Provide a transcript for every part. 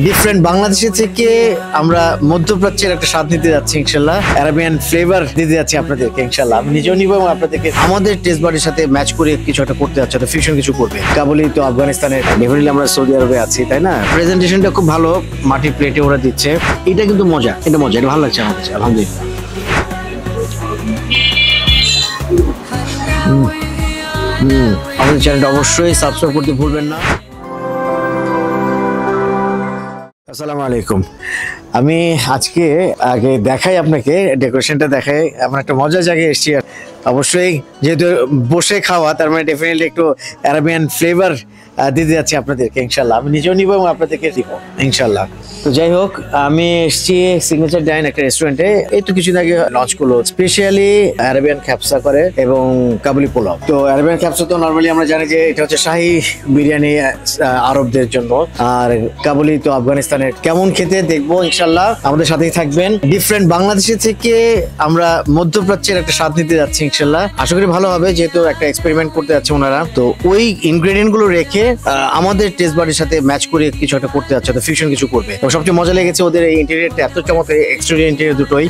Different বাংলাদেশে থেকে আমরা মধ্যপ্রাচ্যের একটা স্বাদ নিতে যাচ্ছি ইনশাল্লাহ, আরাবিয়ান ফ্লেভার দিতে যাচ্ছি আপনাদেরকে ইনশাল্লাহ। আমি নিজেও নিব এবং আপনাদেরকে আমাদের টেস্ট বাডের সাথে ম্যাচ করে কিছু একটা করতে যাচ্ছে, তো ফিউশন কিছু করবে। কাবুলি তো আফগানিস্তানের, ডেফিনেটলি আমরা সৌদি আরবে আছি, তাই না? প্রেজেন্টেশনটা খুব ভালো, মাটির প্লেটে ওরা দিচ্ছে, এটা কিন্তু মজা, এটা মজা, এটা ভালো লাগছে আমার কাছে আলহামদুলিল্লাহ। আমাদের চ্যানেলটা অবশ্যই সাবস্ক্রাইব করতে ভুলবেন না। আসসালামু আলাইকুম। আমি আজকে আগে দেখাই আপনাকে, ডেকোরেশনটা দেখাই, আমরা একটা মজার জায়গায় এসেছি। অবশ্যই যেহেতু বসে খাওয়া, তার মানে ডেফিনেটলি একটু আরাবিয়ান ফ্লেভার দিতে যাচ্ছি আপনাদেরকে ইনশাল্লাহ। আমি নিজেও নিব এবং আপনাদেরকে দিব ইনশাল্লাহ। তো যাই হোক, আমি এসেছি সিগনেচার ডাইন একটা রেস্টুরেন্টে, এই তো কিছুদিন আগে লঞ্চ করলো, স্পেশালি আরাবিয়ান খ্যাপসা করে এবং কাবুলি পোলাও। তো আরাবিয়ান খ্যাপসা তো নর্মালি আমরা জানি যে এটা হচ্ছে শাহী বিরিয়ানি আরবদের জন্য, আর কাবুলি তো আফগানিস্তানের। কেমন খেতে দেখবো ইনশাল্লাহ, আমাদের সাথেই থাকবেন। ডিফারেন্ট বাংলাদেশে থেকে আমরা মধ্যপ্রাচ্যের একটা স্বাদ নিতে যাচ্ছি ইনশাল্লাহ, আশা করি ভালো হবে, যেহেতু একটা এক্সপেরিমেন্ট করতে যাচ্ছে ওনারা। তো ওই ইনগ্রেডিয়েন্ট গুলো রেখে আমাদের টেস্ট বাডের সাথে ম্যাচ করে কিছু একটা করতে যাচ্ছে, তো ফিউশন কিছু করবে। এবং সবচেয়ে মজা লেগেছে ওদের এই ইন্টেরিয়রটা এত চমৎকার, এক্সটেরিয়র ইন্টেরিয়র দুটোই।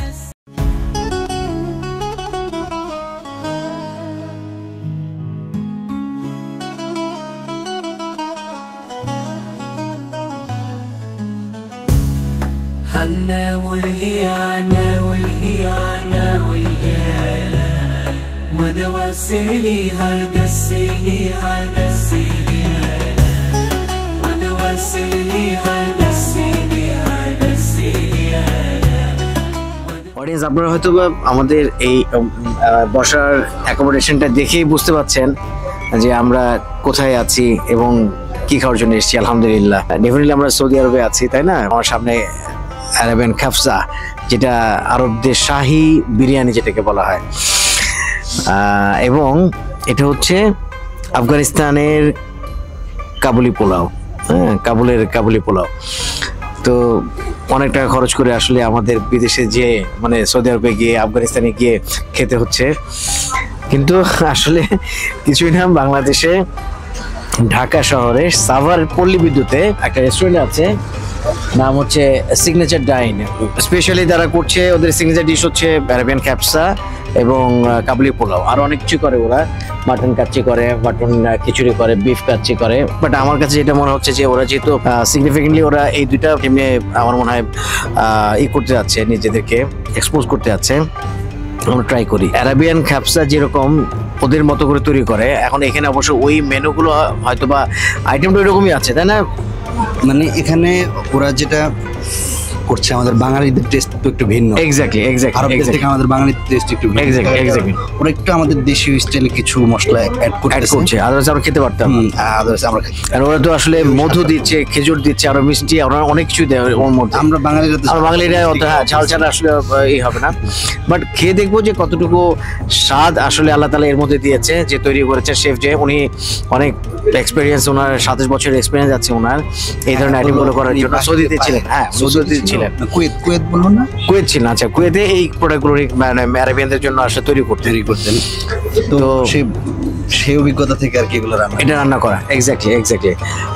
অডিয়েন্স, আপনারা হয়তো আমাদের এই বসার অ্যাকোমোডেশনটা দেখেই বুঝতে পারছেন যে আমরা কোথায় আছি এবং কি খাওয়ার জন্য এসেছি। আলহামদুলিল্লাহ, ডেফিনেটলি আমরা সৌদি আরবে আছি, তাই না? আমার সামনে আরাবিয়ান খ্যাপসা, যেটা আরবদের শাহী বিরিয়ানি যেটাকে বলা হয়, এবং এটা হচ্ছে আফগানিস্তানের কাবুলি পোলাও। হ্যাঁ, কাবুলি পোলাও। তো অনেক টাকা খরচ করে আসলে আমাদের বিদেশে যে, মানে সৌদি আরবে গিয়ে, আফগানিস্তানে গিয়ে খেতে হচ্ছে, কিন্তু আসলে কিছুই না। বাংলাদেশে ঢাকা শহরে সাভার পল্লী বিদ্যুতে একটা রেস্টুরেন্ট আছে, নাম হচ্ছে সিগনেচার ডাইন। স্পেশালি যারা করছে, ওদের সিগনেচার ডিশ হচ্ছে আরাবিয়ান খ্যাপসা এবং কাবুলি পোলাও। আর অনেক কিছু করে ওরা, মাটন কাচ্চি করে, মাটন খিচুড়ি করে, বিফ কাচ্চি করে। বাট আমার কাছে যেটা মনে হচ্ছে যে ওরা যেহেতু সিগনিফিকেন্টলি ওরা এই দুইটা এমনি আমার মনে হয় করতে যাচ্ছে, নিজেদেরকে এক্সপোজ করতে যাচ্ছে। আমরা ট্রাই করি। আরাবিয়ান খ্যাপসা যেরকম ওদের মতো করে তৈরি করে, এখন এখানে অবশ্য ওই মেনুগুলো হয়তো বা আইটেমটা ওইরকমই আছে, তাই না? মানে এখানে ওরা যেটা করছে, আমাদের বাঙালিদের টেস্ট তো একটু ভিন্ন। এক্স্যাক্টলি আরবদের থেকে আমাদের বাঙালির টেস্ট একটু ভিন্ন। এক্স্যাক্টলি ওরা একটু আমাদের দেশীয় স্টাইলে কিছু মশলা অ্যাড করছে, আদারওয়াইজ আমরা খেতে পারতাম। আর ওরা তো আসলে মধু দিচ্ছে, খেজুর দিচ্ছে, আরো মিষ্টি, ওরা অনেক কিছু দেয় ওর মধ্যে। আমরা বাঙালিরা ঝাল ছাড়া আসলে এই হবে না। বাট খেয়ে দেখবো যে কতটুকু স্বাদ আসলে আল্লাহ তাআলা এর মধ্যে দিয়েছে, যে তৈরি করেছে শেফ, যে উনি অনেক এক্সপেরিয়েন্স, ওনার 27 বছরের এক্সপেরিয়েন্স আছে ওনার এই ধরনের আইটেমগুলো করার জন্য। সৌদিতে ছিলেন, হ্যাঁ সৌদিতে ছিলেন। কুয়েত বলবো না, কুয়েত ছিলেন। আচ্ছা, কুয়েতে এই প্রোডাক্টগুলো মানে আরাবিয়ানদের জন্য আসলে তৈরি করতেন। তো সেই অভিজ্ঞতা থেকে আর কি এগুলো রান্না করা। এক্স্যাক্টলি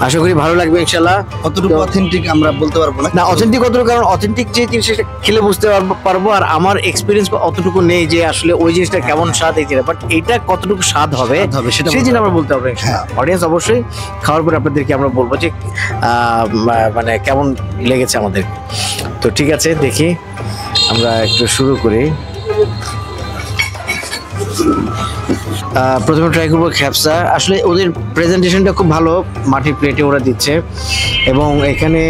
আশা করি ভালো লাগবে ইনশাআল্লাহ। কতটুকু অথেন্টিক আমরা বলতে পারবো না, অথেন্টিক কতটুকু, কারণ অথেন্টিক যে জিনিসটা খেলে বুঝতে পারবো, আর আমার এক্সপিরিয়েন্স অতটুকু নেই যে আসলে ওই জিনিসটা কেমন স্বাদ এই জিনিস, বাট এটা কতটুকু স্বাদ হবে সেই জিনিস আমরা বলতে পারবো। অডিয়েন্স, অবশ্যই খাওয়ার পরে আপনাদেরকে আমরা বলবো যে মানে কেমন লেগেছে আমাদের। তো ঠিক আছে, দেখি আমরা একটু শুরু করি। প্রথমে ট্রাই করবো খ্যাপসা। আসলে ওদের প্রেজেন্টেশনটা খুব ভালো, মাটির প্লেটে ওরা দিচ্ছে, এবং এখানে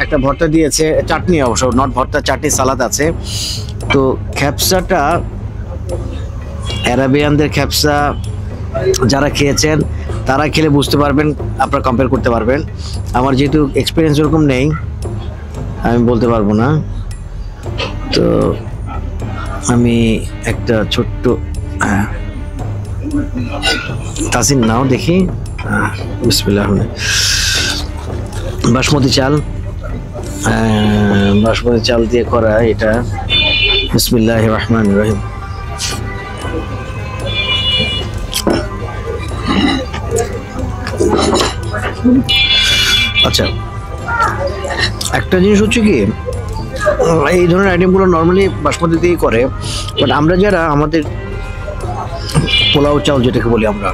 একটা ভর্তা দিয়েছে, চাটনি, অবশ্য নট ভর্তা, চাটনি, সালাদ আছে। তো খ্যাপসাটা, আরাবিয়ানদের খ্যাপসা যারা খেয়েছেন তারা খেলে বুঝতে পারবেন, আপনারা কম্পেয়ার করতে পারবেন। আমার যেহেতু এক্সপিরিয়েন্স ওরকম নেই, আমি বলতে পারবো না। তো আমি একটা ছোট্ট তাসিন নাও দেখি। বিসমিল্লাহ। বাসমতি চাল দিয়ে করা এটা। বিসমিল্লাহির রহমানির রহিম। আচ্ছা, একটা জিনিস হচ্ছে কি, এই ধরনের আইটেমগুলো নর্মালি বাসমতি দিয়েই করে, বাট আমরা যারা আমাদের পোলাও চাল যেটাকে বলি আমরা,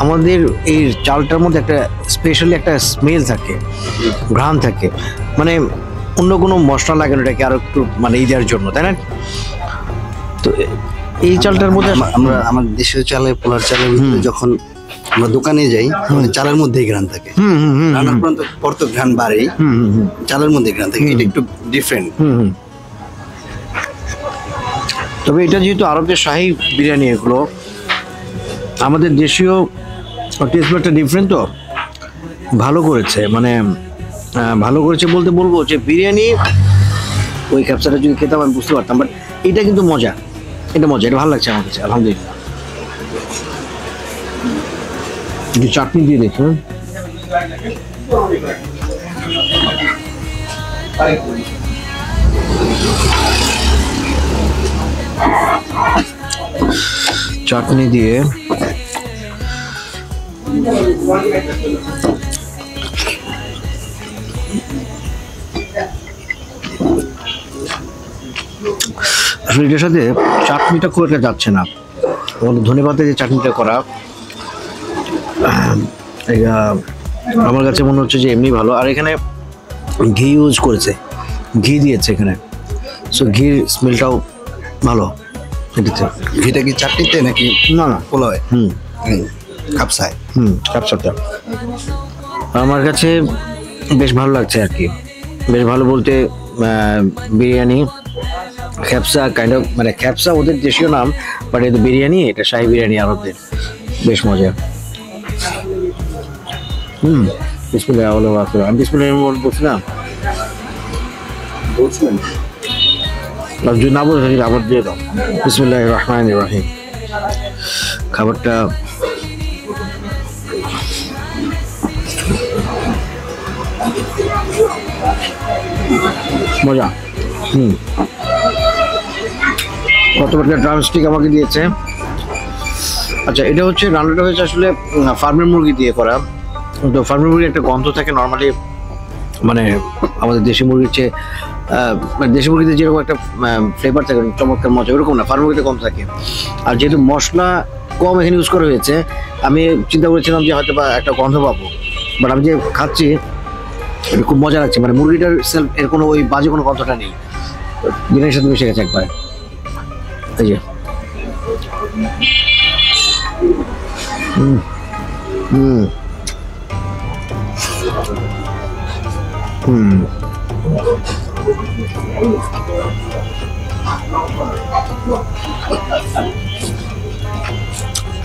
আমাদের এই চালটার মধ্যে একটা স্পেশালি একটা স্মেল থাকে, ঘ্রাণ থাকে, মানে অন্য কোনো মশলা লাগে না এটাকে আরো একটু মানে এই দেওয়ার জন্য, তাই না? তো এই চালটার মধ্যে আমরা আমার দেশীয় চালের পোলার চালের ভিতরে যখন আমরা দোকানে যাই মানে চালের মধ্যেই ঘ্রাণ থাকে, রান্নার পর তো ঘ্রাণ বাড়েই, চালের মধ্যে ঘ্রাণ থাকে, এটা একটু ডিফারেন্ট। তবে এটা যেহেতু আরবের শাহী বিরিয়ানি, এগুলো আমাদের দেশীয় টেস্টটা ডিফারেন্ট, তো ভালো করেছে, মানে ভালো করেছে বলতে বলবো যে বিরিয়ানি ওই ক্যাপসাটা যদি খেতাম আমি বুঝতে পারতাম, বাট এটা কিন্তু মজা, এটা মজা, এটা ভালো লাগছে আমার কাছে আলহামদুলিল্লাহ। একটু চাটনি দিয়ে দেখুন। চাটনি দিয়ে আসলে এটার সাথে চাটনিটা খুব একটা যাচ্ছে না, আমাদের ধনেপাতা যে চাটনিটা করা, এটা আমার কাছে মনে হচ্ছে যে এমনি ভালো। আর এখানে ঘি ইউজ করেছে, ঘি দিয়েছে এখানে, সো ঘির স্মেলটাও ভালো এটাতে। ঘিটা কি চাটনিতে নাকি না না পোলাওয়ে? কাপসায়। কাপসাটা আমার কাছে বেশ ভালো লাগছে আর কি, বেশ ভালো বলতে বিরিয়ানি খ্যাপসা কাইন্ড অফ, মানে খ্যাপসা ওদের দেশীয় নাম, বাট এটা বিরিয়ানি, এটা শাহী বিরিয়ানি আরবদের, বেশ মজা। বিসমিল্লাহ, আমি বিসমিল্লাহ বলছি না, বলছিলেন যদি না বলে থাকি আবার দিয়ে দাও। বিসমিল্লাহির রহমানির রহিম। খাবারটা মজা। কত বড় ড্রামস্টিক আমাকে দিয়েছে। আচ্ছা, এটা হচ্ছে রান্নাটা হয়েছে আসলে ফার্মের মুরগি দিয়ে করা, তো ফার্মের মুরগির একটা গন্ধ থাকে নর্মালি, মানে আমাদের দেশি মুরগির চেয়ে মানে দেশি মুরগিতে যেরকম একটা ফ্লেভার থাকে চমৎকার মজা, ওরকম না, ফার্মের মুরগিতে কম থাকে। আর যেহেতু মশলা কম এখানে ইউজ করা হয়েছে, আমি চিন্তা করেছিলাম যে হয়তো বা একটা গন্ধ পাবো, বাট আমি যে খাচ্ছি এটা খুব মজা লাগছে, মানে মুরগিটার সেলফ এর কোনো ওই বাজে কোনো গন্ধটা নেই, বিরিয়ানির সাথে মিশে গেছে একবার। এই যে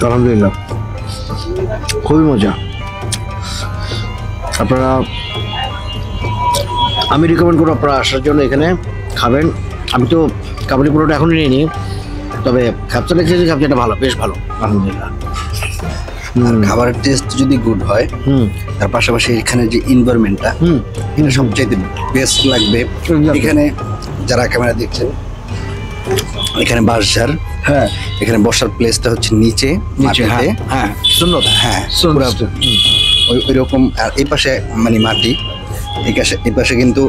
আলহামদুলিল্লাহ খুবই মজা। আপনারা, আমি রিকমেন্ড করবো আপনারা আসার জন্য, এখানে খাবেন। আমি তো কাবুলি পরোটা এখনই নিইনি, তবে খ্যাপসাটা খেয়েছি, খ্যাপসাটা ভালো, বেশ ভালো আলহামদুলিল্লাহ। খাবারের টেস্ট যদি গুড হয়, তার পাশাপাশি এখানে যে এনভায়রনমেন্টটা, এটা সবচাইতে বেস্ট লাগবে। এখানে যারা ক্যামেরা দেখছেন, এখানে বাঁশঝাড়, হ্যাঁ এখানে বসার প্লেসটা হচ্ছে নিচে মাটিতে, হ্যাঁ সুন্দর, হ্যাঁ ওই রকম। আর এই পাশে মানে মাটি, এই পাশে কিন্তু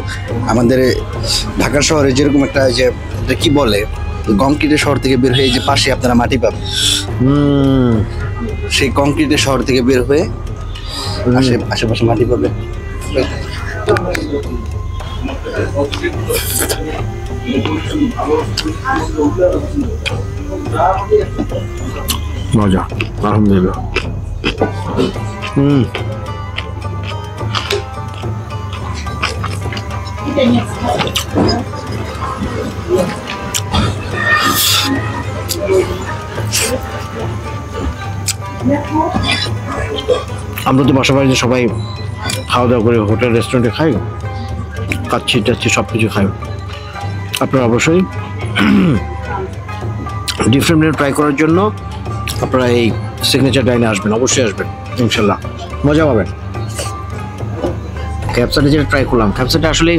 আমাদের ঢাকা শহরে যেরকম একটা যে কি বলে কংক্রিটের শহর থেকে বের হয়ে যে পাশে আপনারা মাটি পাবেন, সেই কংক্রিটের শহর থেকে বের হয়ে আশেপাশে মাটি পাবে। মজা আলহামদুলিল্লাহ। আমরা তো বাসা বাড়িতে সবাই খাওয়া দাওয়া করে হোটেল রেস্টুরেন্টে খাই, কাচ্ছি টাচ্ছি সব কিছু খাই। আপনারা অবশ্যই ডিফারেন্ট মেনু ট্রাই করার জন্য আপনারা এই সিগনেচার ডাইনে আসবেন, অবশ্যই আসবেন, ইনশাল্লাহ মজা পাবেন। ক্যাপসাটা যেটা ট্রাই করলাম, ক্যাপসাটা আসলে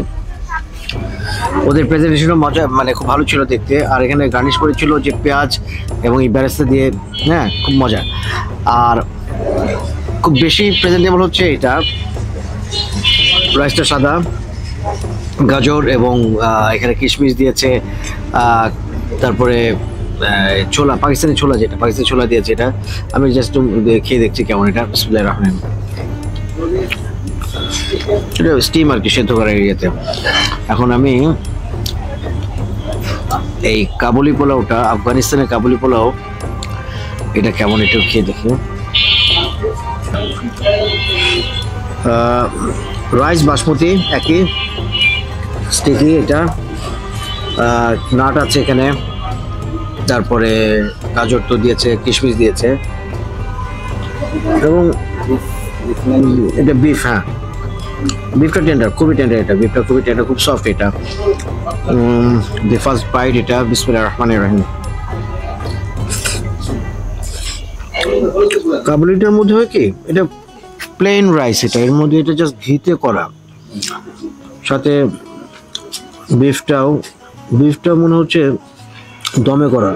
ওদের প্রেজেন্টেশনও মজা, মানে খুব ভালো ছিল দেখতে। আর এখানে গার্নিশ করেছিল যে পেঁয়াজ এবং এই বেরেস্তা দিয়ে, হ্যাঁ খুব মজা। আর খুব বেশি প্রেজেন্টেবল হচ্ছে এটা, রাইসটা সাদা, গাজর এবং এখানে কিশমিশ দিয়েছে, তারপরে ছোলা, পাকিস্তানি ছোলা, যেটা পাকিস্তানি ছোলা দিয়েছে, এটা আমি জাস্ট খেয়ে দেখছি কেমন। এটা বিসমিল্লাহির রহমানির রহিম। এটা স্টিম আর কি, সেদ্ধ করা ইয়েতে। এখন আমি এই কাবুলি পোলাওটা, আফগানিস্তানের কাবুলি পোলাও, এটা কেমন একটু খেয়ে দেখি। রাইস বাসমতি একই স্টিকি, এটা নাট আছে এখানে, তারপরে গাজর তো দিয়েছে, কিশমিশ দিয়েছে, এবং এটা বিফ। হ্যাঁ, বিফটা টেন্ডার, খুবই টেন্ডার, এটা বিফটা খুবই টেন্ডার, খুব সফট এটা। দি ফার্স্ট বাইট, এটা বিসমিল্লাহির রহমানির রহিম। কাবুলিটার মধ্যে হয় কি, এটা প্লেন রাইস, এটা এর মধ্যে এটা জাস্ট ঘিতে করা, সাথে বিফটা মনে হচ্ছে দমে করা।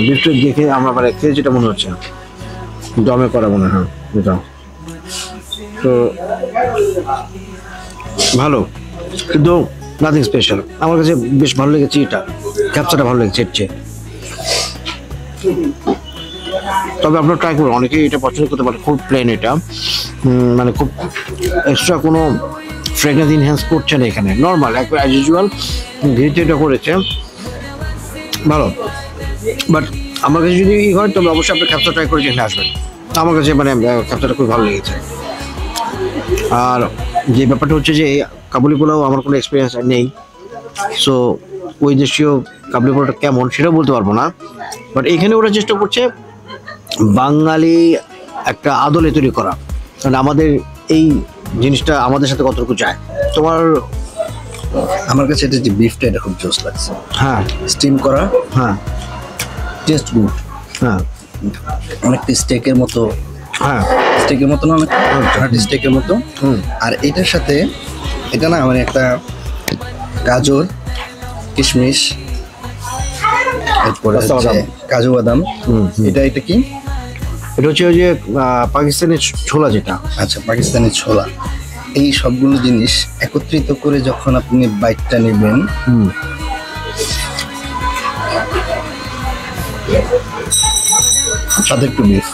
বিফটা দেখে আমার মানে খেয়ে যেটা মনে হচ্ছে দমে করা মনে হয় এটা। তো ভালো, কিন্তু নাথিং স্পেশাল। আমার কাছে বেশ ভালো লেগেছে এটা, ক্যাপসাটা ভালো লেগেছে এর চেয়ে। তবে আপনারা ট্রাই করুন, অনেকেই এটা পছন্দ করতে পারে। খুব প্লেন এটা, মানে খুব এক্সট্রা কোনো ফ্রেগনেন্স ইনহ্যান্স করছে না এখানে, নর্মাল একবার অ্যাজ ইউজুয়াল ঘিতে এটা করেছে, ভালো। বাট আমার কাছে যদি হয় তবে অবশ্যই আপনি ক্যাপসা ট্রাই করে যেখানে আসবেন। আমার কাছে মানে ক্যাপসাটা খুব ভালো লেগেছে। আর যে ব্যাপারটা হচ্ছে যে কাবুলি পোলাও আমার কোনো এক্সপিরিয়েন্স নেই, সো ওই দেশীয় কাবুলি পোলাওটা কেমন সেটাও বলতে পারবো না। বাট এখানে ওরা চেষ্টা করছে বাঙালি একটা আদলে তৈরি করা, কারণ আমাদের এই জিনিসটা আমাদের সাথে কতটুকু যায়। তোমার আমার কাছে এটা যে বিফটা, এটা খুব জোস লাগছে। হ্যাঁ, স্টিম করা, হ্যাঁ, টেস্ট গুড, হ্যাঁ, অনেকটা স্টেকের মতো। হ্যাঁ, স্টেকের মতো না, অনেক স্টেকের মতো। আর এটার সাথে এটা না মানে একটা গাজর, কিশমিশ, এরপরে কাজু বাদাম, এটা কি, এটা হচ্ছে ওই যে পাকিস্তানি ছোলা যেটা। আচ্ছা, পাকিস্তানি ছোলা। এই সবগুলো জিনিস একত্রিত করে যখন আপনি বাইটটা নেবেন, সাথে একটু বিফ,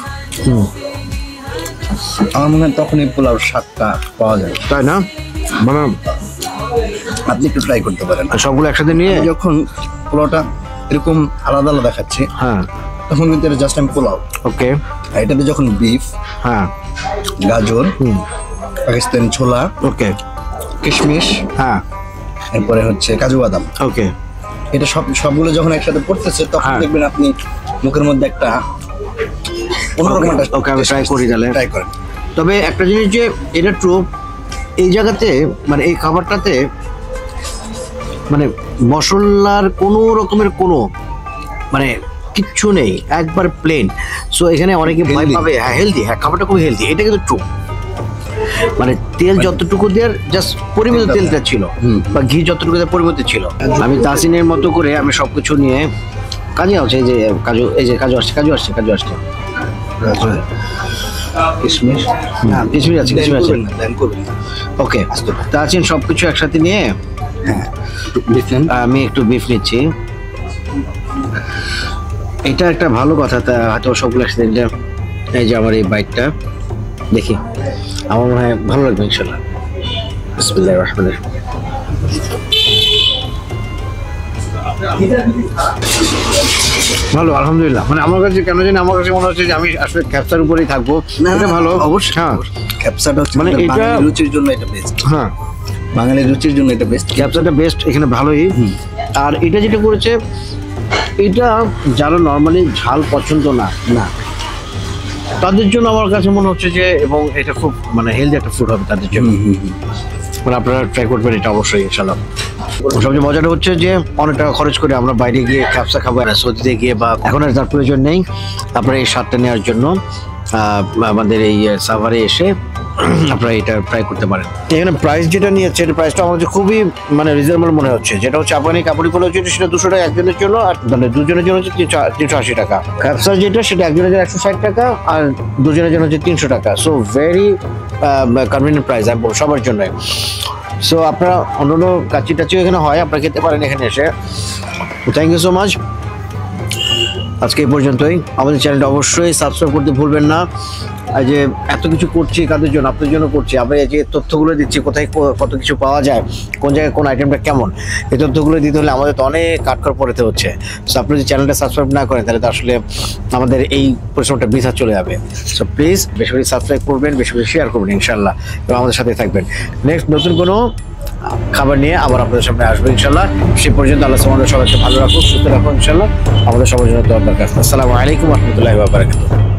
আমার মনে হয় তখন এই পোলাও স্বাদটা পাওয়া যায়, তাই না? মানে আপনি একটু ট্রাই করতে পারেন। সবগুলো একসাথে নিয়ে যখন পোলাওটা এরকম আলাদা আলাদা দেখাচ্ছে, হ্যাঁ, তখন কিন্তু এটা জাস্ট আমি পোলাও। ওকে, আর এটাতে যখন বিফ, হ্যাঁ, গাজর, পাকিস্তানি ছোলা, ওকে, কিশমিশ, হ্যাঁ, এরপরে হচ্ছে কাজু বাদাম, ওকে, এটা সবগুলো যখন একসাথে পড়তেছে, তখন দেখবেন আপনি মুখের মধ্যে একটা অন্যরকম একটা। ওকে, আমি ট্রাই করি তাহলে। ট্রাই করেন। তবে একটা জিনিস যে এটা ট্রু, এই জায়গাতে মানে এই খাবারটাতে মানে মশলার কোনো রকমের কোনো মানে কিচ্ছু নেই, একবার প্লেন। সো এখানে অনেকে ভয় পাবে। হ্যাঁ, হেলদি, হ্যাঁ, খাবারটা খুব হেলদি, এটা কিন্তু ট্রু। মানে তেল যতটুকু দেওয়ার জাস্ট পরিমিত তেলটা ছিল, বা ঘি যতটুকু দেওয়ার পরিমিত ছিল। আমি তাসিনের মতো করে আমি সবকিছু নিয়ে কাজে আছে, এই যে কাজু, এই যে কাজু আসছে, কাজু আসছে, কাজু আসছে, কিশমিশ, কিশমিশ আছে, কিশমিশ আছে, করবেন। ওকে। তাসিন সবকিছু একসাথে নিয়ে, হ্যাঁ, আমি একটু বিফ নিচ্ছি। এটা একটা ভালো কথা, তা হয়তো সবগুলো একসাথে নিলে। এই যে আমার এই বাইকটা দেখি, আমার মনে হয় ভালো লাগবে ইনশাল্লাহ। বিসমিল্লাহির রহমানির রহিম। ভালো, আলহামদুলিল্লাহ। মানে আমার কাছে কেন জানি আমার কাছে মনে হচ্ছে যে আমি আসলে ক্যাপসার উপরেই থাকবো। এটা ভালো, অবশ্যই। হ্যাঁ, ক্যাপসাটা হচ্ছে মানে মানে এটা বাঙালি রুচির জন্য এটা বেস্ট। হ্যাঁ, বাঙালি রুচির জন্য এটা বেস্ট। ক্যাপসাটা বেস্ট এখানে, ভালোই। আর এটা যেটা করেছে, এটা যারা নর্মালি ঝাল পছন্দ না তাদের জন্য আমার কাছে মনে হচ্ছে যে, এবং এটা খুব মানে হেলদি একটা ফুড হবে তাদের জন্য। মানে আপনারা ট্রাই করবেন এটা অবশ্যই ইনশাল্লাহ। সবচেয়ে মজাটা হচ্ছে যে অনেক টাকা খরচ করে আমরা বাইরে গিয়ে ক্যাপসা খাবো, সৌদিতে গিয়ে, বা এখন আর তার প্রয়োজন নেই। আপনারা এই স্বাদটা নেওয়ার জন্য আমাদের এই সাভারে এসে আপনারা এটা ট্রাই করতে পারেন। এখানে প্রাইস যেটা নিয়েছে, এটা প্রাইসটা আমার কাছে খুবই মানে রিজনেবল মনে হচ্ছে। যেটা হচ্ছে আফগানি কাবুলি পোলাও যেটা, সেটা 200 টাকা একজনের জন্য, আর মানে দুজনের জন্য হচ্ছে 380 টাকা। ক্যাপসা যেটা, সেটা একজনের জন্য 160 টাকা, আর দুজনের জন্য হচ্ছে 300 টাকা। সো ভেরি কনভিনিয়েন্ট প্রাইস, আমি বলবো সবার জন্য। সো আপনারা অন্যান্য কাচ্চি টাচিও এখানে হয়, আপনারা খেতে পারেন এখানে এসে। Thank you so much. আজকে এই পর্যন্তই। আমাদের চ্যানেলটা অবশ্যই সাবস্ক্রাইব করতে ভুলবেন না। আর যে এত কিছু করছি কাদের জন্য, আপনার জন্য করছি। আমরা এই যে তথ্যগুলো দিচ্ছি, কোথায় কত কিছু পাওয়া যায়, কোন জায়গায় কোন আইটেমটা কেমন, এই তথ্যগুলো দিতে হলে আমাদের তো অনেক কাঠখড় পড়তে হচ্ছে। সো আপনি যদি চ্যানেলটা সাবস্ক্রাইব না করেন তাহলে তো আসলে আমাদের এই পরিশ্রমটা বৃথা চলে যাবে। সো প্লিজ বেশি বেশি সাবস্ক্রাইব করবেন, বেশি বেশি শেয়ার করবেন ইনশাল্লাহ, এবং আমাদের সাথে থাকবেন। নেক্সট নতুন কোনো খাবার নিয়ে আবার আপনাদের সামনে আসবো ইনশাল্লাহ। সে পর্যন্ত আল্লাহ আমাদের সবাইকে ভালো রাখুক, সুস্থ রাখুন ইনশাল্লাহ। আমাদের সবার জন্য দোয়া দরকার। আসসালামু আলাইকুম ওয়া রাহমাতুল্লাহি ওয়া বারাকাতুহু।